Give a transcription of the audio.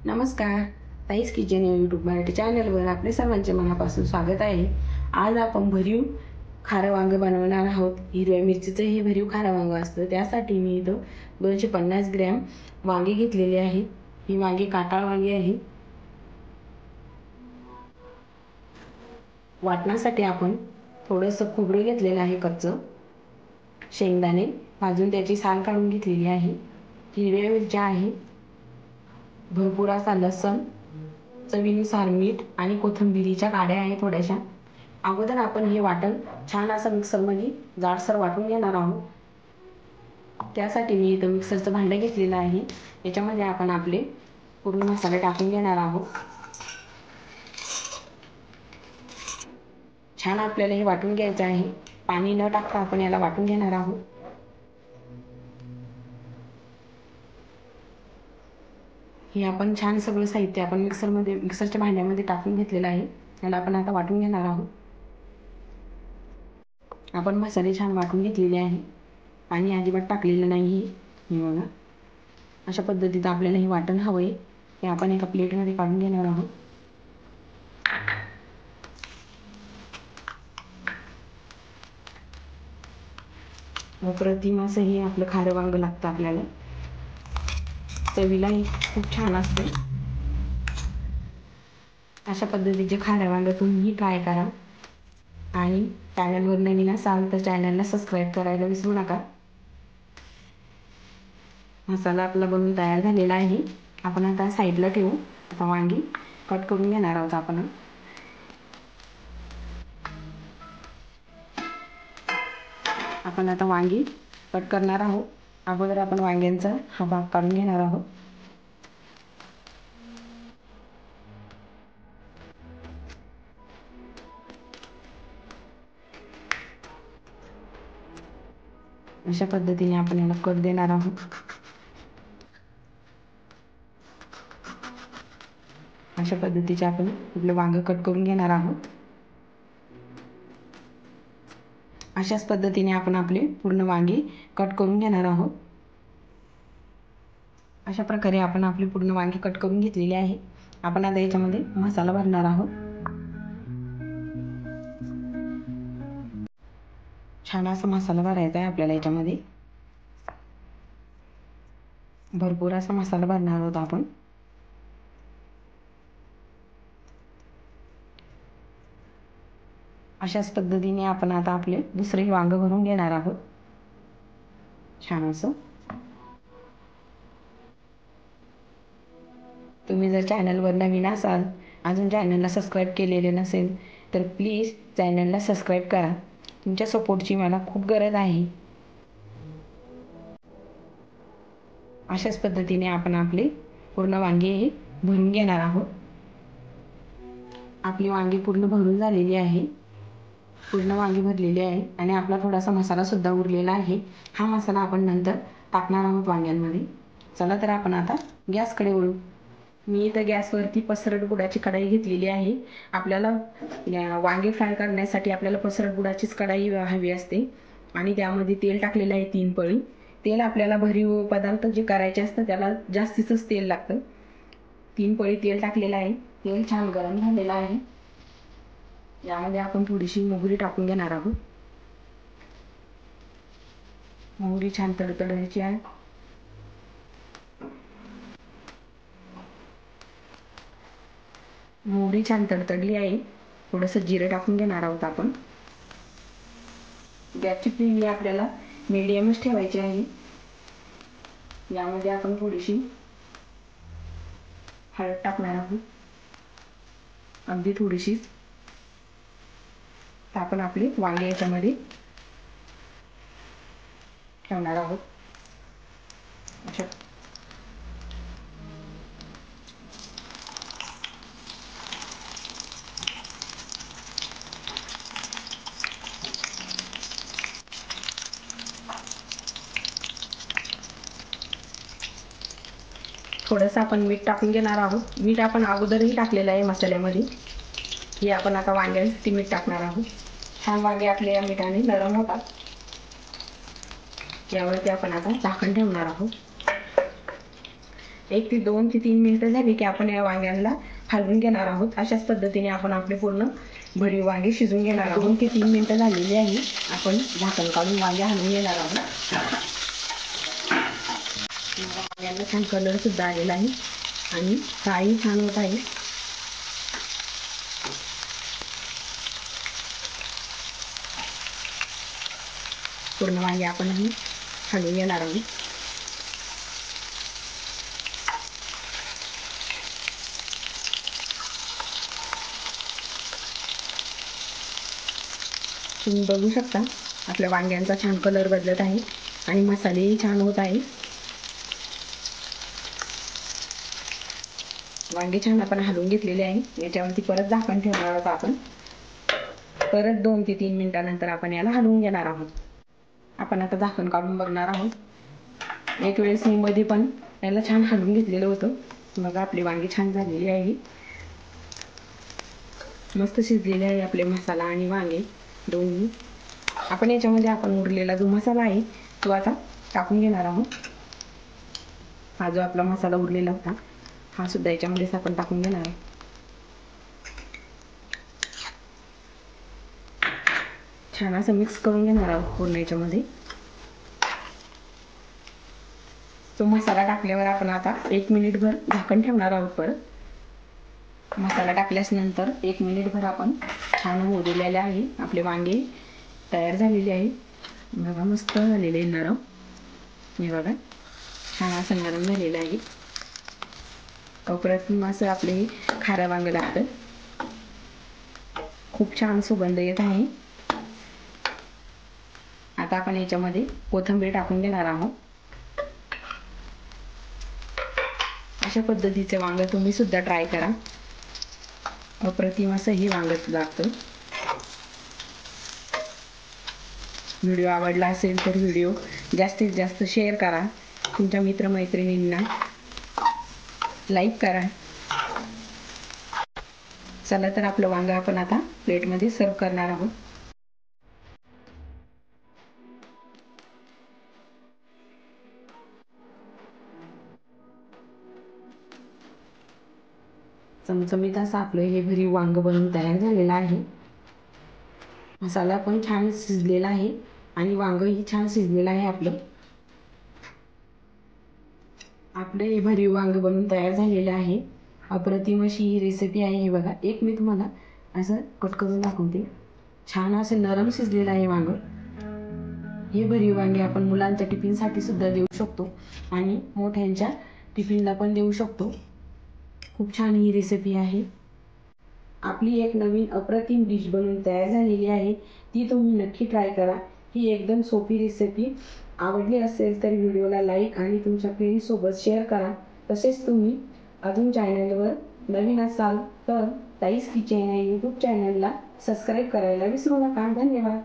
नमस्कार. ताईस किचन या यूट्यूब मराठी चॅनलवर आपले सर्वांचे मनापासून स्वागत आहे. आज आपण भरीव खारं वांगं बनवणार आहोत. हिरव्या मिरचीचं हे भरीव खारं वांगं असतं. त्यासाठी मी इथं 250 ग्रॅम वांगे घेतलेले आहेत. ही वांगी काटाळ वांगी आहेत. वाटण्यासाठी आपण थोडंसं खोबरं घेतलेलं आहे कच्चं, शेंगदाणे भाजून त्याची साल काढून घेतलेली आहे, हिरव्या मिरच्या आहे, भरपूर असा लसूण, चवीनुसार मीठ आणि कोथिंबीरीच्या काड्या आहे थोड्याशा. अगोदर आपण हे वाटण छान असं मिक्सरमध्ये जाडसर वाटून घेणार आहोत. त्यासाठी मी इथं मिक्सरचं भांडं घेतलेलं आहे. याच्यामध्ये आपण आपले पूर्ण मसाले टाकून घेणार आहोत. छान आपल्याला हे वाटून घ्यायचं आहे. पाणी न टाकता आपण याला वाटून घेणार आहोत. हे आपण छान सगळं साहित्य आपण मिक्सरच्या भांड्यामध्ये टाकून घेतलेलं आहे. याला आपण आता वाटून घेणार आहोत. आपण मसाले छान वाटून घेतलेले आहे. पाणी अजिबात टाकलेलं नाही. हे बघा, अशा पद्धतीचं आपल्याला हे वाटण हवं आहे. हे आपण एका प्लेटमध्ये काढून घेणार आहोत. अप्रतिम असं हे आपलं खारं वांगं लागतं आपल्याला. चवीलाही खूप छान असते. अशा पद्धतीचे खारं वांगं तुम्ही ट्राय करा. आणि चॅनलवर नवीन असाल तर चॅनलला सबस्क्राईब करायला विसरू नका. मसाला आपला बनवून तयार झालेला आहे. आपण आता साईडला ठेवू. आता वांगी कट करून घेणार आहोत आपण. आपण आता वांगी कट करणार आहोत. अगोदर आपण वांग्यांचा हा भाग काढून घेणार आहोत. अशा पद्धतीने आपण याला कट देणार आहोत. अशा पद्धतीचे आपण आपलं वांगं कट करून घेणार आहोत. अशाच पद्धतीने आपण आपले पूर्ण वांगी कट करून घेणार आहोत. अशा प्रकारे आपण आपली पूर्ण वांगी कट करून घेतलेली आहे. आपण आता याच्यामध्ये मसाला भरणार आहोत. छान असा मसाला भरायचा आहे आपल्याला. याच्यामध्ये भरपूर असा मसाला भरणार आहोत आपण. अशाच पद्धतीने आपण आता आपले दुसरे वांगं भरून घेणार आहोत. छान असं. तुम्ही जर चॅनलवर नवीन असाल, अजून चॅनलला सबस्क्राईब केलेले नसेल तर प्लीज चॅनलला सबस्क्राईब करा. तुमच्या सपोर्टची मला खूप गरज आहे. अशाच पद्धतीने आपण आपले पूर्ण वांगी हे भरून घेणार आहोत. आपली वांगी पूर्ण भरून झालेली आहे. पूर्ण वांगी भरलेली आहे आणि आपला थोडासा मसाला सुद्धा उरलेला आहे. हा मसाला आपण नंतर टाकणार आहोत वांग्यांमध्ये. चला तर आपण आता गॅसकडे वळू. मी इथं गॅसवरती पसरट बुडाची कढाई घेतलेली आहे. आपल्याला वांगे फ्राय करण्यासाठी आपल्याला पसरट बुडाचीच कढाई हवी असते. आणि त्यामध्ये तेल टाकलेलं आहे 3 पळी. तेल आपल्याला भरीव पदार्थ जे करायचे असतं त्याला जास्तीचंच तेल लागतं. 3 पळी तेल टाकलेलं आहे. तेल छान गरम झालेलं आहे. यामध्ये आपण थोडीशी मोहरी टाकून घेणार आहोत. मोहरी छान तडतडायची आहे. मोहरी छान तडतडली आहे. थोडंसं जिरं टाकून घेणार आहोत आपण. गॅसची फ्लेम ही आपल्याला मीडियमच ठेवायची आहे. यामध्ये आपण थोडीशी हळद टाकणार आहोत, अगदी थोडीशी. आपण आपली वांगे याच्यामध्ये ठेवणार आहोत. अच्छा, थोडंसं आपण मीठ टाकून घेणार आहोत. मीठ आपण अगोदरही टाकलेलं आहे मसाल्यामध्ये. हे आपण आता वांग्यांसाठी मीठ टाकणार आहोत. छान वांगे आपले या मिठाने नरम होतात. यावरती आपण आता झाकण ठेवणार आहोत. 1 ते 2 ते 3 मिनिटं झाली की आपण या वांग्यांना हलवून घेणार आहोत. अशाच पद्धतीने आपण आपले पूर्ण भरीव वांगे शिजवून घेणार आहोत. 2 ते 3 मिनिटं झालेली आहे. आपण झाकण काढून वांगे हलवून घेणार आहोत. वांग्यांना छान कलर सुद्धा आलेला आहे आणि फ्राई छान होत आहे. पूर्ण वांगे आपण हलवून घेणार आहोत. तुम्ही बघू शकता आपल्या वांग्यांचा छान कलर बदलत आहे आणि मसालेही छान होत आहे. वांगे छान आपण हलवून घेतलेले आहे. याच्यावरती परत झाकण ठेवणार आहोत आपण. परत 2 ते 3 मिनिटानंतर आपण याला हलवून घेणार आहोत. आपण आता झाकण काढून बघणार आहोत. एक वेळेस मी मध्ये पण याला छान हलवून घेतलेलं होतं. बघा आपली वांगी छान झालेली आहे. मस्त शिजलेले आहे आपले मसाला आणि वांगे दोन्ही. आपण याच्यामध्ये आपण उरलेला जो मसाला आहे तो आता टाकून घेणार आहोत. हा जो आपला मसाला उरलेला होता हा सुद्धा याच्यामध्येच आपण टाकून घेणार आहे. छान असं मिक्स करून घेणार आहोत पूर्ण याच्यामध्ये. तो मसाला टाकल्यावर आपण आता 1 मिनिटभर झाकण ठेवणार आहोत. परत मसाला टाकल्यानंतर 1 मिनिटभर आपण छान होऊ आहे. आपले वांगे तयार झालेले आहे. बघा मस्त झालेले आहे नरम. हे बघा छान असं नरम झालेलं आहे. अप्रतिम असं आपले खारं वांग लागतं. खूप छान सुगंध येत आहे. आता आपण याच्यामध्ये कोथिंबीर टाकून देणार आहोत. अशा पद्धतीचे वांग तुम्ही सुद्धा ट्राय करा. अप्रतिम असं ही वांग लागतं. व्हिडिओ आवडला असेल तर व्हिडिओ जास्तीत जास्त शेअर करा. तुमच्या मित्रमैत्रिणींना लाईक करा. चला तर आपलं वांग आपण आता प्लेटमध्ये सर्व करणार आहोत. चमचमीत असं आपलं हे भरीव वांग बनवून तयार झालेलं आहे. मसाला पण छान शिजलेला आहे आणि वांगही छान शिजलेलं आहे आपलं. आपले हे भरीव वांग बनवून तयार झालेलं आहे. अप्रतिम अशी ही रेसिपी आहे. हे बघा एक मी तुम्हाला असं कट करून दाखवते. छान असं नरम शिजलेलं आहे वांग. हे भरीव वांगे आपण मुलांच्या टिफिनसाठी सुद्धा देऊ शकतो आणि मोठ्यांच्या टिफिनला पण देऊ शकतो. खूप छान ही रेसिपी आहे. आपली एक नवीन अप्रतिम डिश बनवून तयार झालेली आहे. ती तुम्ही नक्की ट्राय करा. ही एकदम सोपी रेसिपी. आवडली असेल तर व्हिडिओला लाईक आणि तुमच्या फ्रेंड्ससोबत शेअर करा. तसेच तुम्ही अजून चॅनलवर नवीन असाल तर ताईस किचन या यूट्यूब चॅनलला सबस्क्राईब करायला विसरू नका. धन्यवाद.